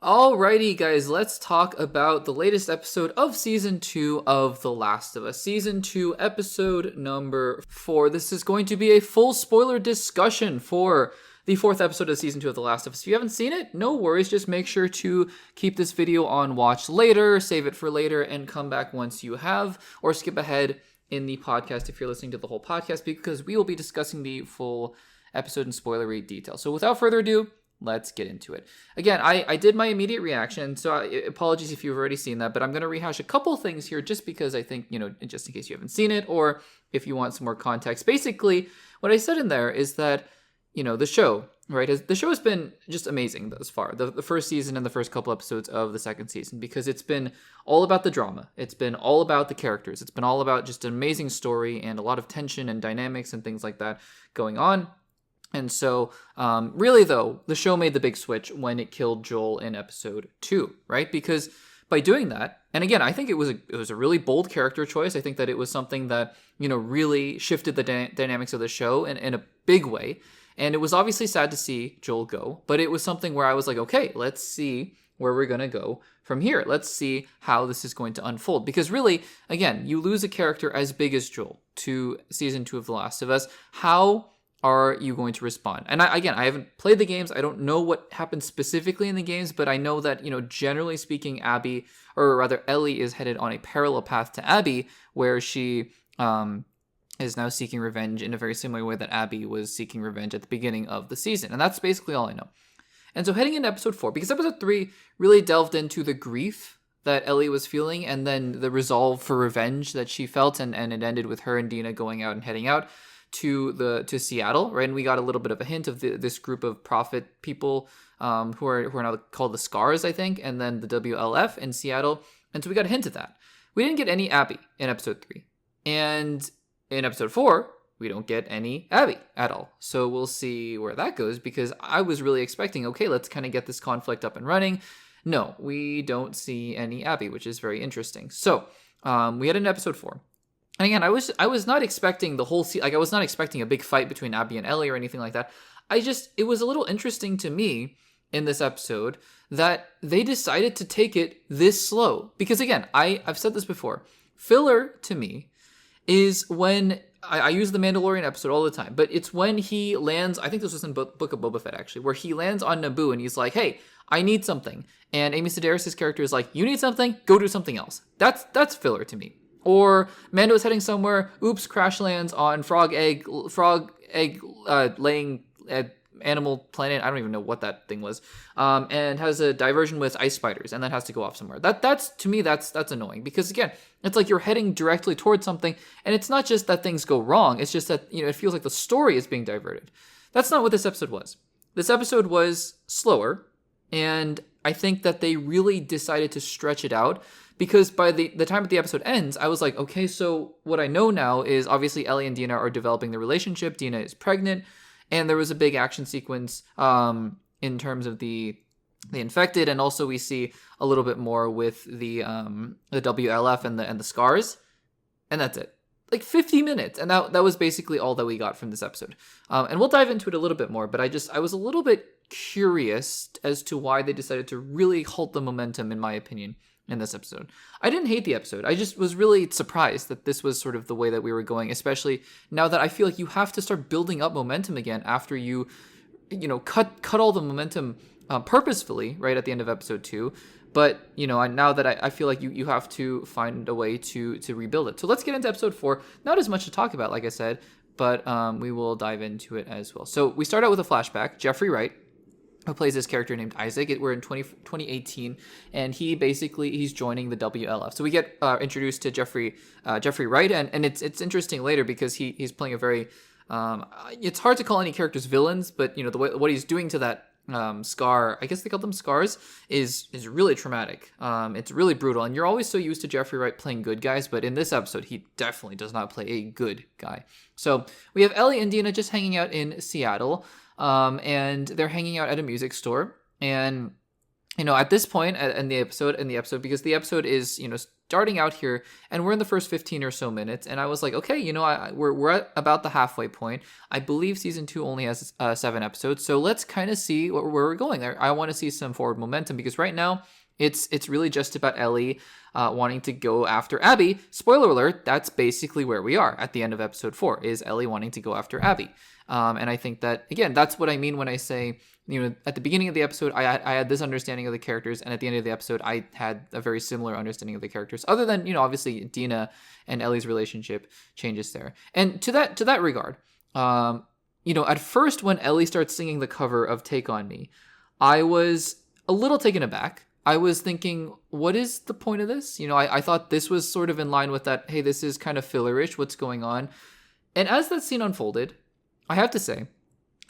Alrighty, guys, let's talk about the latest episode of Season 2 of The Last of Us. Season 2, episode number 4. This is going to be a full spoiler discussion for the 4th episode of Season 2 of The Last of Us. If you haven't seen it, no worries. Just make sure to keep this video on watch later, save it for later, and come back once you have, or skip ahead in the podcast if you're listening to the whole podcast, because we will be discussing the full episode in spoilery detail. So without further ado, let's get into it. Again, I did my immediate reaction, so apologies if you've already seen that, but I'm going to rehash a couple things here just because I think, just in case you haven't seen it or if you want some more context. Basically, what I said in there is that, the show, right? The show has been just amazing thus far. The first season and the first couple episodes of the second season, because it's been all about the drama. It's been all about the characters. It's been all about just an amazing story and a lot of tension and dynamics and things like that going on. And so, really, though, the show made the big switch when it killed Joel in episode 2, right? Because by doing that, and again, I think it was a really bold character choice. I think that it was something that, really shifted the dynamics of the show in a big way. And it was obviously sad to see Joel go, but it was something where I was like, okay, let's see where we're going to go from here. Let's see how this is going to unfold. Because really, again, you lose a character as big as Joel to season 2 of The Last of Us. How are you going to respond? And I haven't played the games. I don't know what happens specifically in the games, but I know that, generally speaking, Ellie is headed on a parallel path to Abby, where she is now seeking revenge in a very similar way that Abby was seeking revenge at the beginning of the season. And that's basically all I know. And so heading into episode 4, because episode 3 really delved into the grief that Ellie was feeling and then the resolve for revenge that she felt, and it ended with her and Dina going out and heading out to Seattle, right? And we got a little bit of a hint of this group of prophet people who are now called the Scars, I think, and then the WLF in Seattle. And so we got a hint of that. We didn't get any Abby in episode 3. And in episode 4, we don't get any Abby at all. So we'll see where that goes, because I was really expecting, okay, let's kind of get this conflict up and running. No, we don't see any Abby, which is very interesting. So we had an episode 4. And again, I was not expecting the whole I was not expecting a big fight between Abby and Ellie or anything like that. It was a little interesting to me in this episode that they decided to take it this slow. Because again, I've said this before, filler to me is when, I use the Mandalorian episode all the time, but it's when he lands, I think this was in Book of Boba Fett actually, where he lands on Naboo and he's like, hey, I need something. And Amy Sedaris' character is like, you need something? Go do something else. That's filler to me. Or Mando is heading somewhere, oops, crash lands on frog egg laying animal planet. I don't even know what that thing was. And has a diversion with ice spiders and then has to go off somewhere. That's to me, that's annoying, because again, it's like you're heading directly towards something, and it's not just that things go wrong. It's just that, it feels like the story is being diverted. That's not what this episode was. This episode was slower, and I think that they really decided to stretch it out. Because by the time that the episode ends, I was like, okay, so what I know now is obviously Ellie and Dina are developing the relationship. Dina is pregnant, and there was a big action sequence in terms of the infected, and also we see a little bit more with the WLF and the Scars, and that's it. Like 50 minutes, and that was basically all that we got from this episode. And we'll dive into it a little bit more, but I was a little bit curious as to why they decided to really halt the momentum, in my opinion, in this episode. I didn't hate the episode. I just was really surprised that this was sort of the way that we were going, especially now that I feel like you have to start building up momentum again after you cut all the momentum purposefully right at the end of episode 2. But, now that I feel like you have to find a way to rebuild it. So let's get into episode 4. Not as much to talk about, like I said, but we will dive into it as well. So we start out with a flashback. Jeffrey Wright, who plays this character named Isaac. We're in 2018, and he's joining the WLF. So we get introduced to Jeffrey Wright, and it's interesting later because he's playing a very it's hard to call any characters villains, but the way what he's doing to that Scar, I guess they call them Scars, is really traumatic. It's really brutal, and you're always so used to Jeffrey Wright playing good guys, but in this episode, he definitely does not play a good guy. So we have Ellie and Dina just hanging out in Seattle. And they're hanging out at a music store, and at this point in the episode, because the episode is starting out here, and we're in the first 15 or so minutes, and I was like, okay, we're at about the halfway point. I believe season 2 only has 7 episodes, so let's kind of see where we're going. I want to see some forward momentum, because right now it's really just about Ellie wanting to go after Abby. Spoiler alert, that's basically where we are at the end of episode 4, is Ellie wanting to go after Abby. And I think that, again, that's what I mean when I say, at the beginning of the episode, I had this understanding of the characters, and at the end of the episode, I had a very similar understanding of the characters, other than, obviously Dina and Ellie's relationship changes there. And to that regard, at first when Ellie starts singing the cover of Take On Me, I was a little taken aback. I was thinking, what is the point of this? I thought this was sort of in line with that, hey, this is kind of fillerish, what's going on? And as that scene unfolded, I have to say,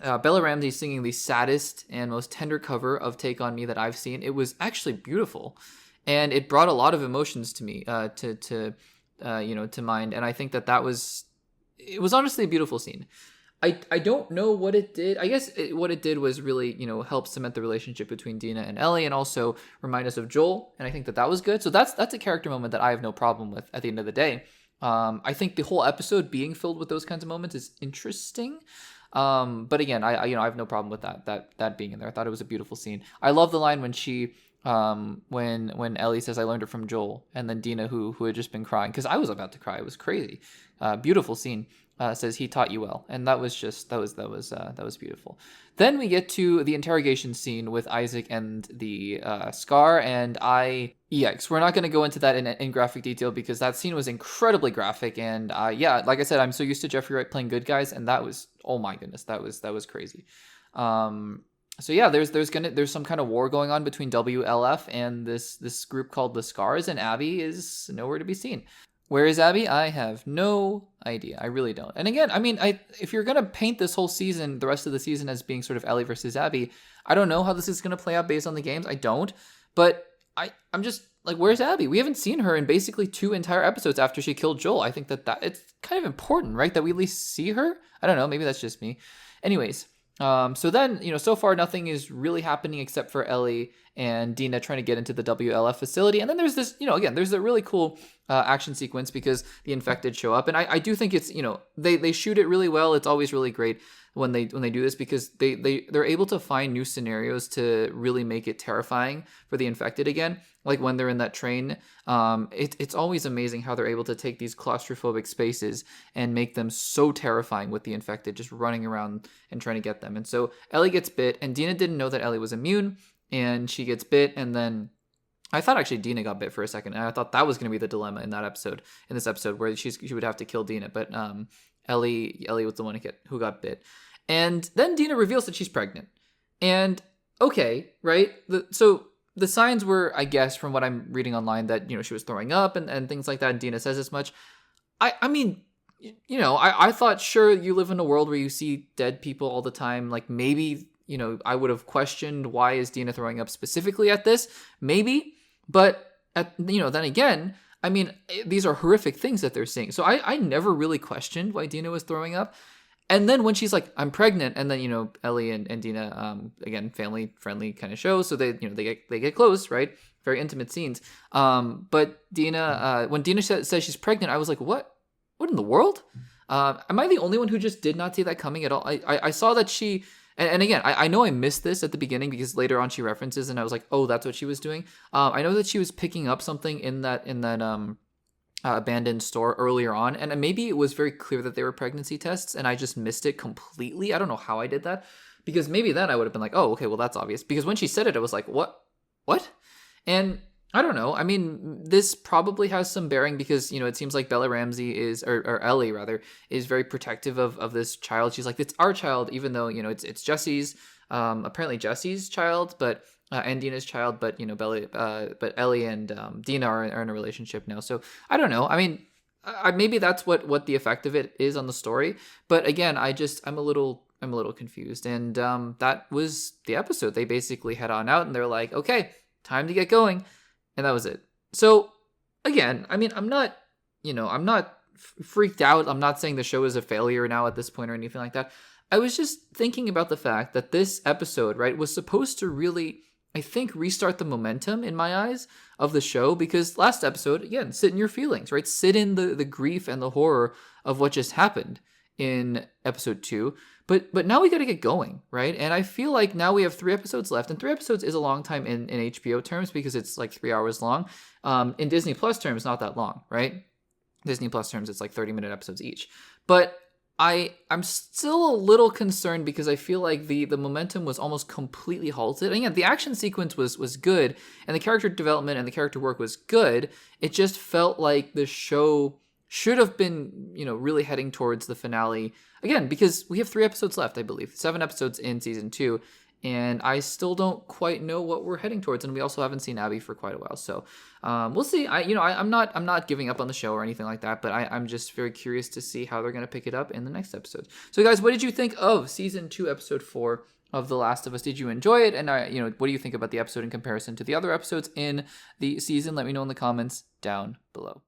Bella Ramsey singing the saddest and most tender cover of Take On Me that I've seen. It was actually beautiful, and it brought a lot of emotions to me, to mind. And I think that was honestly a beautiful scene. I don't know what it did. I guess what it did was really, help cement the relationship between Dina and Ellie, and also remind us of Joel. And I think that was good. So that's a character moment that I have no problem with at the end of the day. I think the whole episode being filled with those kinds of moments is interesting. But again, I have no problem with that being in there. I thought it was a beautiful scene. I love the line when she, when Ellie says, "I learned it from Joel," and then Dina, who had just been crying, because I was about to cry. It was crazy. Beautiful scene. Says, "He taught you well," and that was beautiful. Then we get to the interrogation scene with Isaac and the Scar, and yikes, we're not going to go into that in graphic detail, because that scene was incredibly graphic, and like I said, I'm so used to Jeffrey Wright playing good guys, and that was, oh my goodness, that was crazy. So yeah, there's some kind of war going on between WLF and this group called the Scars, and Abby is nowhere to be seen. Where is Abby? I have no idea. I really don't. And again, if you're going to paint this whole season, the rest of the season, as being sort of Ellie versus Abby, I don't know how this is going to play out based on the games. I don't. But I'm just like, where's Abby? We haven't seen her in basically 2 entire episodes after she killed Joel. I think that it's kind of important, right? That we at least see her. I don't know. Maybe that's just me. Anyways, so then, so far nothing is really happening except for Ellie and Dina trying to get into the WLF facility. And then there's this, again, there's a really cool action sequence, because the infected show up. And I do think it's, they shoot it really well. It's always really great when they do this, because they're able to find new scenarios to really make it terrifying for the infected again. Like when they're in that train, it's always amazing how they're able to take these claustrophobic spaces and make them so terrifying with the infected just running around and trying to get them. And so Ellie gets bit, and Dina didn't know that Ellie was immune, and she gets bit. And then I thought actually Dina got bit for a second, and I thought that was going to be the dilemma in this episode, where she would have to kill Dina, but Ellie was the one who got bit. And then Dina reveals that she's pregnant. And okay, right? So the signs were, I guess, from what I'm reading online, that, she was throwing up and things like that, and Dina says as much. I thought, sure, you live in a world where you see dead people all the time. Like, maybe, I would have questioned, why is Dina throwing up specifically at this? Maybe. But, then again, these are horrific things that they're seeing. So I never really questioned why Dina was throwing up. And then when she's like, I'm pregnant, and then, Ellie and Dina, again, family friendly kind of show. So they get close, right? Very intimate scenes. But Dina, when Dina says she's pregnant, I was like, what in the world? Am I the only one who just did not see that coming at all? I saw that she, and again, I know I missed this at the beginning, because later on she references, and I was like, oh, that's what she was doing. I know that she was picking up something in that abandoned store earlier on, and maybe it was very clear that they were pregnancy tests, and I just missed it completely. I don't know how I did that, because maybe then I would have been like, oh, okay, well, that's obvious, because when she said it, I was like, what? And I don't know. This probably has some bearing, because, it seems like Bella Ramsey or Ellie rather, is very protective of this child. She's like, it's our child, even though, it's Jesse's, apparently Jesse's child, but and Dina's child, but but Ellie and Dina are in a relationship now. So I don't know. Maybe that's what the effect of it is on the story. But again, I'm a little confused. And that was the episode. They basically head on out, and they're like, okay, time to get going, and that was it. So again, I'm not freaked out. I'm not saying the show is a failure now at this point or anything like that. I was just thinking about the fact that this episode, right, was supposed to really I think, restart the momentum in my eyes of the show, because last episode, again, sit in your feelings, right? Sit in the grief and the horror of what just happened in episode 2. But now we got to get going, right? And I feel like now we have 3 episodes left, and 3 episodes is a long time in HBO terms because it's like 3 hours long. In Disney Plus terms, not that long, right? Disney Plus terms, it's like 30-minute episodes each. But I'm still a little concerned because I feel like the momentum was almost completely halted. And again, the action sequence was good, and the character development and the character work was good. It just felt like the show should have been, really heading towards the finale. Again, because we have 3 episodes left, I believe. 7 episodes in season 2. And I still don't quite know what we're heading towards, and we also haven't seen Abby for quite a while. So we'll see. I'm not giving up on the show or anything like that, but I'm just very curious to see how they're going to pick it up in the next episode. So guys, what did you think of season 2, episode 4 of The Last of Us? Did you enjoy it? And what do you think about the episode in comparison to the other episodes in the season? Let me know in the comments down below.